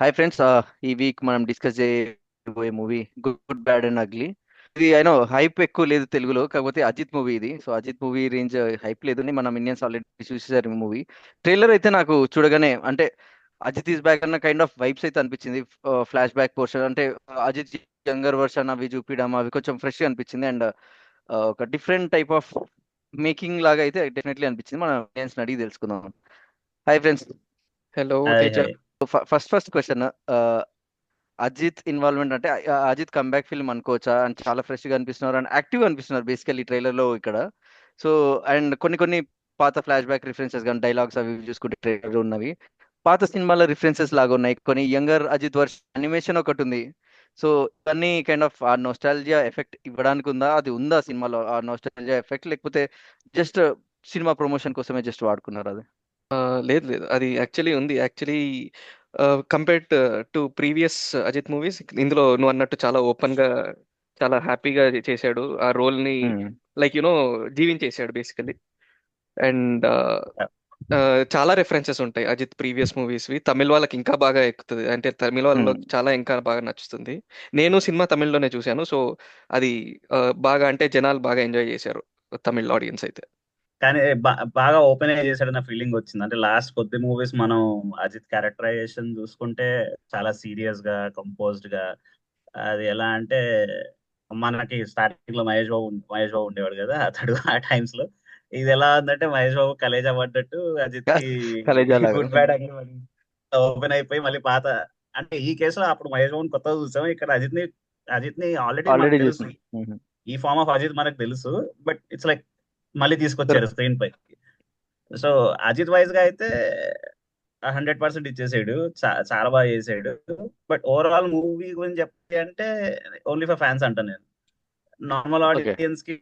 Hi friends, ఈ week మనం discuss చేయబోయే movie good bad and ugly. ఇది అయినో హైప్ ఎక్కువ లేదు తెలుగులో, కాకపోతే అజిత్ మూవీ ఇది. So Ajith movie range hype లేదు, మనం ఇండియన్స్ ఆల్రెడీ చూసేసారు ఈ మూవీ. ట్రైలర్ అయితే నాకు చూడగానే అంటే అజిత్ ఈస్ బ్యాక్ అన్న కైండ్ ఆఫ్ వైబ్స్ అయితే అనిపించింది. ఫ్లాష్ బ్యాక్ పోర్షన్ అంటే అజిత్ యంగర్ వర్షన్ అవి చూపించడం అవి కొంచెం ఫ్రెష్గా అనిపించింది. అండ్ ఒక డిఫరెంట్ టైప్ ఆఫ్ మేకింగ్ లాగా అయితే డెఫినెట్లీ అనిపించింది. మనం ఇండియన్స్ అడిగి తెలుసుకుందాం. Hi friends. Hello hi Teja. Hi. First question, Ajith involvement అంటే అజిత్ కమ్బ్యాక్ ఫిల్మ్ అనుకోవచ్చా? అండ్ చాలా ఫ్రెష్ గా అనిపిస్తున్నారు అండ్ యాక్టివ్ అనిపిస్తున్నారు బేసికల్లీ ట్రైలర్ లో ఇక్కడ. సో అండ్ కొన్ని పాత ఫ్లాష్ బ్యాక్ రిఫరెన్సెస్ కానీ డైలాగ్స్ అవి ఇవి చూసుకుంటే ట్రైలర్ ఉన్నవి పాత సినిమాల రిఫరెన్సెస్ లాగా ఉన్నాయి. కొన్ని యంగర్ అజిత్ వర్ష్ అనిమేషన్ ఒకటి ఉంది. సో ఇవన్నీ కైండ్ ఆఫ్ ఆ నోస్టాలజియా ఎఫెక్ట్ ఇవ్వడానికి ఉందా, అది ఉందా సినిమాలో ఆ నోస్టాలజియా ఎఫెక్ట్, లేకపోతే జస్ట్ సినిమా ప్రమోషన్ కోసమే జస్ట్ వాడుకున్నారు అది? లేదు లేదు, అది యాక్చువల్లీ ఉంది. Actually compared to previous Ajith movies, ఇందులో నువ్వు అన్నట్టు చాలా ఓపెన్ గా చాలా హ్యాపీగా చేశాడు ఆ రోల్ ని. లైక్ జీవించేశాడు బేసికలీ. అండ్ చాలా రెఫరెన్సెస్ ఉంటాయి అజిత్ ప్రీవియస్ మూవీస్ వి. తమిళ వాళ్ళకి ఇంకా బాగా ఎక్కుతుంది, అంటే తమిళ వాళ్ళలో చాలా ఇంకా బాగా నచ్చుతుంది. నేను సినిమా తమిళ్లోనే చూశాను, సో అది బాగా అంటే జనాలు బాగా ఎంజాయ్ చేశారు, తమిళ ఆడియన్స్ అయితే. కానీ బాగా ఓపెన్ గా చేశాడన్న ఫీలింగ్ వచ్చింది. అంటే లాస్ట్ కొద్ది మూవీస్ మనం అజిత్ క్యారెక్టరైజేషన్ చూసుకుంటే చాలా సీరియస్ గా కంపోజ్డ్ గా, అది ఎలా అంటే మనకి స్టార్టింగ్ లో మహేష్ బాబు ఉండేవాడు కదా అతడు ఆ టైమ్స్ లో. ఇది ఎలా ఉందంటే మహేష్ బాబు కలేజా పడ్డట్టు అజిత్ కి కలేజా లాగా గుడ్ బ్యాడ్ అని ఓపెన్ అయిపోయి మళ్ళీ పాత. అంటే ఈ కేసులో అప్పుడు మహేష్ బాబుని కొత్తగా చూసాం, ఇక్కడ అజిత్ ని ఆల్రెడీ ఆల్రెడీ మనకు తెలుసు. చూసాం. ఈ ఫార్మ్ ఆఫ్ అజిత్ మనకు తెలుసు, బట్ ఇట్స్ లైక్ మళ్ళీ తీసుకొచ్చారు దొరక స్క్రీన్ పై. సో అజిత్ వైజ్ గా అయితే 100% ఇచ్చేసాడు. చాలా బాగా చేసాడు. బట్ ఓవరాల్ మూవీ గురించి చెప్పాలి అంటే ఓన్లీ ఫర్ ఫ్యాన్స్ అంటాను నేను. Normal okay. ఆడియన్స్ కి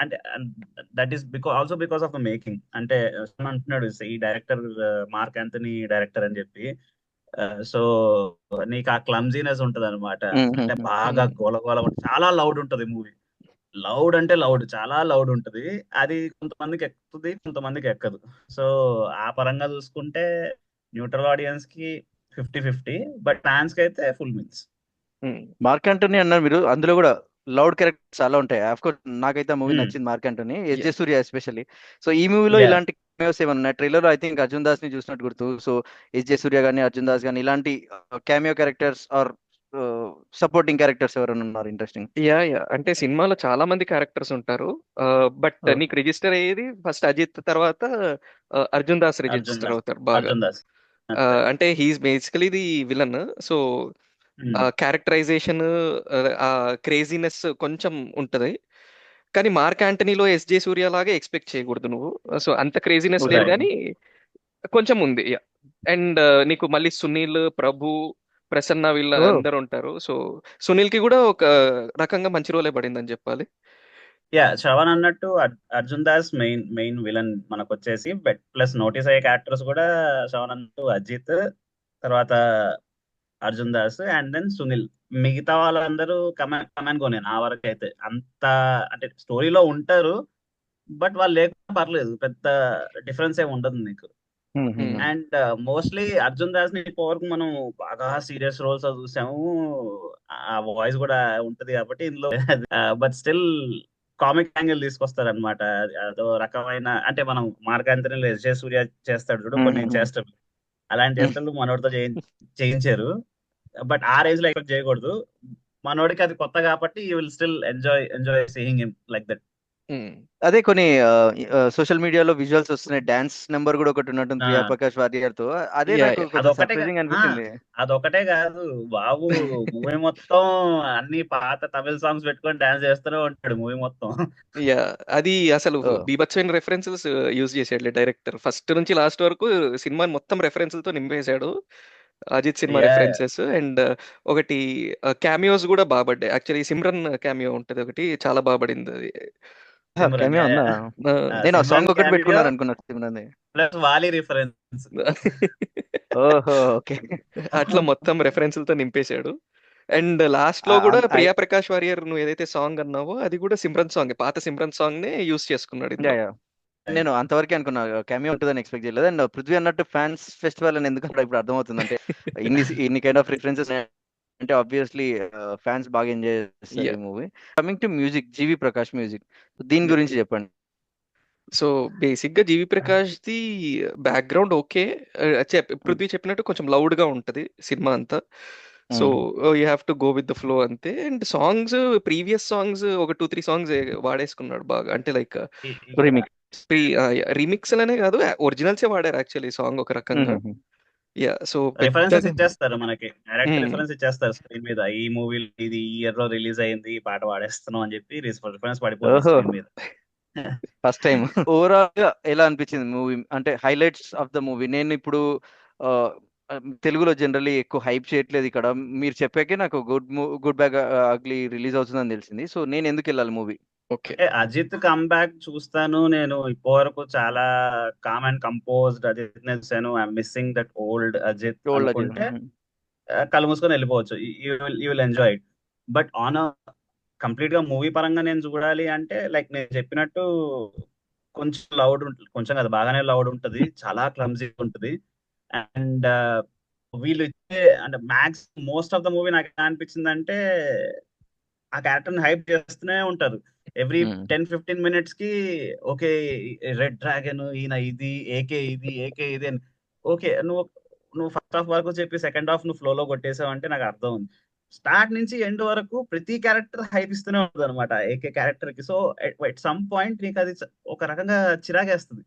అంటే that is because of the making. అంటే అంటున్నాడు ఈ డైరెక్టర్ మార్క్ యాంథనీ డైరెక్టర్ అని చెప్పి. సో నీకు ఆ క్లమ్జీనెస్ ఉంటది అనమాట. అంటే బాగా గోల చాలా లౌడ్ ఉంటది మూవీ. లౌడ్ అంటే లౌడ్, చాలా లౌడ్ ఉంటది. అది కొంతమందికి ఎక్కుతుంది, కొంతమందికి ఎక్కదు. సో ఆ పరంగా చూసుకుంటే న్యూట్రల్ ఆడియన్స్ కి 50-50, బట్ ఫ్యాన్స్ కి అయితే ఫుల్ మీల్స్. మార్క్ యాంటనీ అన్నారు మీరు, అందులో కూడా లౌడ్ క్యారెక్టర్స్ చాలా ఉంటాయి. ఆఫ్ కోర్స్ నాకైతే ఆ మూవీ Hmm. నచ్చింది, mark Antony, S J Yeah. సూర్య ఎస్పెషల్లీ. సో ఈ మూవీలో Yeah. ఇలాంటి cameos ఏమైనా ఉన్నాయి? ట్రైలర్ లో ఐ థింక్ అర్జున్ దాస్ ని చూసినట్టు గుర్తు. సో ఎస్ జే సూర్య గానీ అర్జున్ దాస్ గానీ ఇలాంటి cameo characters or supporting characters ఎవరైనా ఉన్నారు ఇంట్రెస్టింగ్? యా యా అంటే సినిమాలో చాలా మంది క్యారెక్టర్స్ ఉంటారు. బట్ నీకు రిజిస్టర్ అయ్యేది ఫస్ట్ అజిత్, తర్వాత అర్జున్ దాస్ అర్జున్ రిజిస్టర్ దాస్. అవుతారు బాగా. అర్జున్ దాస్ అంతే. అంటే he's basically the villain. So Hmm. Characterization, ఆ క్రేజీనెస్ కొంచెం ఉంటది. కానీ మార్క్ యాంటనీలో ఎస్జే సూర్య లాగా ఎక్స్పెక్ట్ చేయకూడదు నువ్వు. సో అంత క్రేజీనెస్ లేదు Right. కానీ కొంచెం ఉంది. అండ్ నీకు మళ్ళీ సునీల్, ప్రభు, ప్రసన్న వీళ్ళ ఓ. అందరూ ఉంటారు. సో సునీల్ కి కూడా ఒక రకంగా మంచి రోలే పడింది అని చెప్పాలి. శ్రవణ్ అన్నట్టు Arjun Das main main villain మనకు వచ్చేసి. బట్ ప్లస్ నోటీస్ అయ్యే క్యారెక్టర్స్ కూడా శ్రవణ్ అన్నట్టు అజిత్, తర్వాత అర్జున్ దాస్, అండ్ దెన్ సునీల్. మిగతా వాళ్ళందరూ కమాన్ గోనే నా వరకు అయితే. అంత అంటే స్టోరీలో ఉంటారు, బట్ వాళ్ళు లేకపోతే పర్లేదు, పెద్ద డిఫరెన్స్ ఏమి ఉండదు నీకు. Hmm. And mostly Arjun Das ని ఇప్పటివరకు మనం బాగా సీరియస్ రోల్స్ చూసాము. ఆ వాయిస్ కూడా ఉంటది కాబట్టి ఇందులో. బట్ స్టిల్ కామిక్ యాంగిల్ తీసుకొస్తారు అనమాట. అదో రకమైన అంటే మనం మార్క్ ఆంథోనీ ఎస్ జే సూర్య చేస్తాడు చూడు కొన్ని చేష్టలు, అలాంటి చేష్టలు మనోడితో చేయించారు. బట్ ఆ రేంజ్ లో ఎక్స్పెక్ట్ చేయకూడదు. మనోడికి అది కొత్త కాబట్టి you will still enjoy seeing him like that. అదే కొన్ని సోషల్ మీడియాలో విజువల్స్ వస్తున్నాయి, డాన్స్ నెంబర్ కూడా ఒకటి ఉన్నట్టుంది ప్రియా ప్రకాష్ వారియర్ తో. అదే యా నాకు యా కొంచెం అదొకటే సర్ప్రైజింగ్ అనిపించింది. అదొకటే కాదు బాబు. మూవీ మొత్తం అన్ని పాత తమిళ సాంగ్స్ పెట్టుకొని డాన్స్ చేస్తూనే ఉంటాడు మూవీ మొత్తం. యా అది అసలు ఓ. బీభత్సమైన రెఫరెన్సెస్ యూజ్ చేసాడు డైరెక్టర్. ఫస్ట్ నుంచి లాస్ట్ వరకు సినిమా మొత్తం రెఫరెన్స్లతో నింపేశాడు. అజిత్ సినిమా యా రెఫరెన్సెస్ అండ్ ఒకటి క్యామియోస్ కూడా బాగా పడ్డాయి. యాక్చువల్లీ సిమ్రన్ క్యామియో ఉంటది ఒకటి, చాలా బాగా పడింది అది. సిమ్రన్. కెమియో ఉందా? నేను ఆ సిమ్రన్ సాంగ్ ఒకటి క్యామియో పెట్టుకున్నాను అనుకున్నా సిమ్రన్. ప్లస్ వాలి రిఫరెన్స్. ఓహో, ఓకే. అట్లా మొత్తం రెఫరెన్స్లతో నింపేశాడు. అండ్ లాస్ట్ లో కూడా ప్రియా ప్రకాష్ వారియర్ నువ్వు ఏదైతే సాంగ్ అన్నావో అది కూడా సిమ్రన్ సాంగ్, పాత సిమ్రన్ సాంగ్ నే యూస్ చేసుకున్నాడు ఇందులో. నేను అంతవరకే అనుకున్నా, కెమియో ఉంటుందని ఎక్స్పెక్ట్ చేయలేదు. అండ్ పృథ్వీ అన్నట్టు ఫ్యాన్స్ ఫెస్టివల్ అని ఎందుకంటే ఇప్పుడు అర్థమవుతుంది. అంటే ఇన్ని కైండ్ ఆఫ్ రిఫరెన్సెస్ అంటే ఆబ్వియస్లీ ఫ్యాన్స్ బాగా ఎంజాయ్ చేస్తారు యా ఈ movie. Coming to music, GV Prakash music, దీని గురించి చెప్పండి. సో బేసిక్ గా GV Prakash the background okay. Prithvi చెప్పినట్టు కొంచెం లౌడ్ గా ఉంటది సినిమా అంతా. So you have to go with the flow అంతే. అండ్ సాంగ్స్, ప్రీవియస్ సాంగ్స్ ఒక 2-3 సాంగ్స్ వాడేసుకున్నాడు బాగా. అంటే లైక్ రీమిక్స్. రీమిక్స్ అనే కాదు, ఒరిజినల్సే వాడారు యాక్చువల్లీ సాంగ్ ఒక రకంగా. యా సో రిఫరెన్సెస్ పెద్దగా ఇచ్చేస్తారు మనకి, డైరెక్ట్ రిఫరెన్స్ ఇచ్చేస్తారు స్క్రీన్ మీద. ఈ మూవీ ఇది ఈ ఇయర్ లో రిలీజ్ అయింది, ఈ పాట వాడేస్తున్నాం అని చెప్పి రిఫరెన్స్ పడిపోతుంది ఓహో, స్క్రీన్ మీద. First time. ఓవరాల్ గా ఎలా అనిపించింది మూవీ? అంటే హైలైట్స్ ఆఫ్ ద మూవీ. నేను ఇప్పుడు ఆ, తెలుగులో జనరల్లీ ఎక్కువ హైప్ చేయట్లేదు ఇక్కడ. మీరు చెప్పాకే నాకు గుడ్ బ్యాగ్ అగ్లీ రిలీజ్ అవుతుందని తెలిసింది. సో నేను ఎందుకు వెళ్ళాలి మూవీ? ఓకే. అజిత్ కమ్బ్యాక్ చూస్తాను నేను. ఇప్పటివరకు చాలా కామ్ అండ్ కంపోజ్డ్ అజిత్ ని చూసాను. I'm missing that old Ajith old అనుకుంటే కళ్ళు మూసుకొని వెళ్ళిపోవచ్చు. You will enjoy it. But on complete గా మూవీ పరంగా నేను చూడాలి అంటే లైక్ నేను చెప్పినట్టు కొంచెం లౌడ్ ఉంటుంది, కొంచెం కదా బాగానే లౌడ్ ఉంటుంది, చాలా క్లమ్జీ ఉంటుంది. అండ్ వీళ్ళు ఇచ్చే అంటే max most of the movie నాకు ఎలా అనిపించింది అంటే ఆ క్యారెక్టర్ ని హైప్ చేస్తూనే ఉంటారు. ఎవ్రీ 10-15 మినిట్స్ కి ఓకే రెడ్ డ్రాగన్ ఈయన, ఇది ఏకే ఇది అని. ఓకే, నువ్వు ఫస్ట్ హాఫ్ వరకు చెప్పి సెకండ్ హాఫ్ నువ్వు ఫ్లోలో కొట్టేసావు అంటే నాకు అర్థం ఉంది. స్టార్ట్ నుంచి ఎండ్ వరకు ప్రతి క్యారెక్టర్ హైప్ ఇస్తూనే ఉంటుంది అనమాట ఏకే క్యారెక్టర్ కి. సో ఎట్ సమ్ పాయింట్ నీకు అది ఒక రకంగా చిరాకేస్తుంది.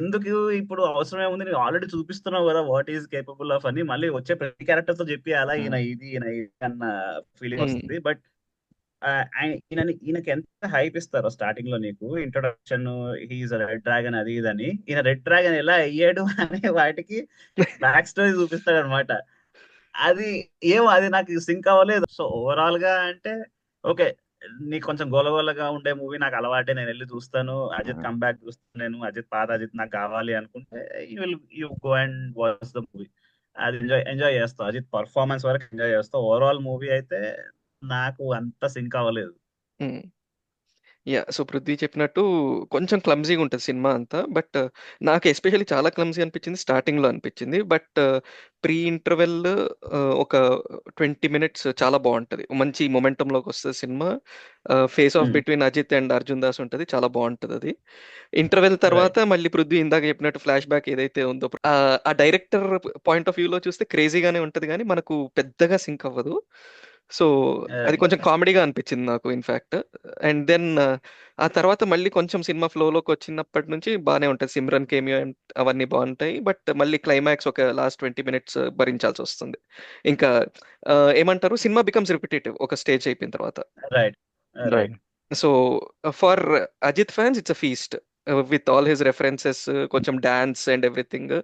ఎందుకు ఇప్పుడు అవసరమే ఉంది, నీకు ఆల్రెడీ చూపిస్తున్నావు కదా వాట్ ఈస్ కేపబుల్ ఆఫ్ అని. మళ్ళీ వచ్చే ప్రతి క్యారెక్టర్ తో చెప్పి అలా ఈయన ఇది అన్న ఫీలింగ్ వస్తుంది. బట్ ఈయనకి ఎంత హైప్ ఇస్తారో స్టార్టింగ్ లో నీకు ఇంట్రొడక్షన్, హీఈస్ రెడ్ డ్రాగన్ అది ఇదని. ఈయన రెడ్ డ్రాగన్ ఎలా అయ్యాడు అనే వాటికి బ్యాక్ స్టోరీ చూపిస్తాడు అనమాట. అది నాకు సింక్ అవ్వలేదు. సో ఓవరాల్ గా అంటే ఓకే, నీకు కొంచెం గోలగోలగా ఉండే మూవీ నాకు అలవాటే, నేను వెళ్ళి చూస్తాను. అజిత్ కమ్బ్యాక్ చూస్తాను నేను, పాత అజిత్ నాకు కావాలి అనుకుంటే you go and watch the movie. అది ఎంజాయ్ చేస్తావు. అజిత్ పర్ఫార్మెన్స్ వరకు ఎంజాయ్ చేస్తావు. ఓవరాల్ మూవీ అయితే నాకు అంత సింక్ అవ్వలేదు. యా సో పృథ్వీ చెప్పినట్టు కొంచెం క్లమ్జీగా ఉంటుంది సినిమా అంతా. బట్ నాకు ఎస్పెషల్లీ చాలా క్లమ్జీ అనిపించింది స్టార్టింగ్లో అనిపించింది. బట్ ప్రీ ఇంటర్వెల్ ఒక 20 మినిట్స్ చాలా బాగుంటుంది, మంచి మొమెంటంలోకి వస్తుంది సినిమా. Face off between Ajith and Arjun Das ఉంటుంది, చాలా బాగుంటుంది అది. ఇంటర్వెల్ తర్వాత మళ్ళీ పృథ్వీ ఇందాక చెప్పినట్టు ఫ్లాష్ బ్యాక్ ఏదైతే ఉందో ఆ డైరెక్టర్ పాయింట్ ఆఫ్ వ్యూలో చూస్తే క్రేజీగానే ఉంటుంది, కానీ మనకు పెద్దగా సింక్ అవ్వదు. సో అది కొంచెం కామెడీగా అనిపించింది నాకు ఇన్ఫాక్ట్. అండ్ దెన్ ఆ తర్వాత మళ్ళీ కొంచెం సినిమా ఫ్లోలోకి వచ్చినప్పటి నుంచి బాగానే ఉంటుంది. సిమ్రన్ కేమియో అవన్నీ బాగుంటాయి. బట్ మళ్ళీ క్లైమాక్స్ ఒక లాస్ట్ 20 మినిట్స్ భరించాల్సి వస్తుంది. ఇంకా ఏమంటారు, సినిమా బికమ్స్ రిపిటేటివ్ ఒక స్టేజ్ అయిపోయిన తర్వాత. Right. So for Ajith fans it's a feast with all his references, కొంచెం dance and everything.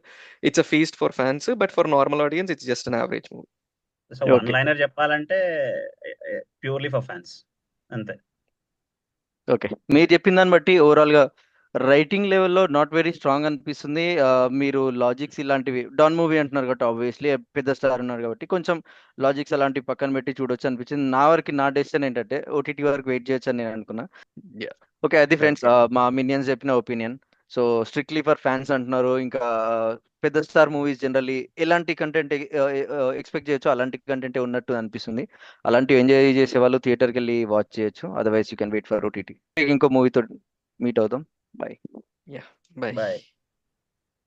It's a feast for fans. But for normal audience it's just an average movie. So one liner చెప్పాలంటే purely for fans అంతే. Okay, మీరు చెప్పిన దాన్ని బట్టి overall గా writing లెవెల్లో not very strong అనిపిస్తుంది. మీరు లాజిక్స్ ఇలాంటివి, డాన్ మూవీ అంటున్నారు కాబట్టి ఆబ్వియస్లీ పెద్ద స్టార్ ఉన్నారు కాబట్టి కొంచెం లాజిక్స్ అలాంటివి పక్కన పెట్టి చూడొచ్చు అనిపించింది. నా డెసిషన్ ఏంటంటే ఓటీటీ వరకు వెయిట్ చేయొచ్చు అని నేను అనుకున్నా. ఓకే, అది ఫ్రెండ్స్ మా మినియన్స్ చెప్పిన opinion. So strictly for fans అంటున్నారు. ఇంకా పెద్ద స్టార్ మూవీస్ జనరల్లీ ఎలాంటి కంటెంట్ ఎక్స్పెక్ట్ చేయొచ్చు అలాంటి కంటెంట్ ఉన్నట్టు అనిపిస్తుంది. అలాంటివి ఎంజాయ్ చేసే వాళ్ళు థియేటర్కి వెళ్ళి వాచ్ చేయొచ్చు. Otherwise you can wait for OTT. ఇంకో మూవీతో మీట్ అవుదాం. బాయ్. బాయ్.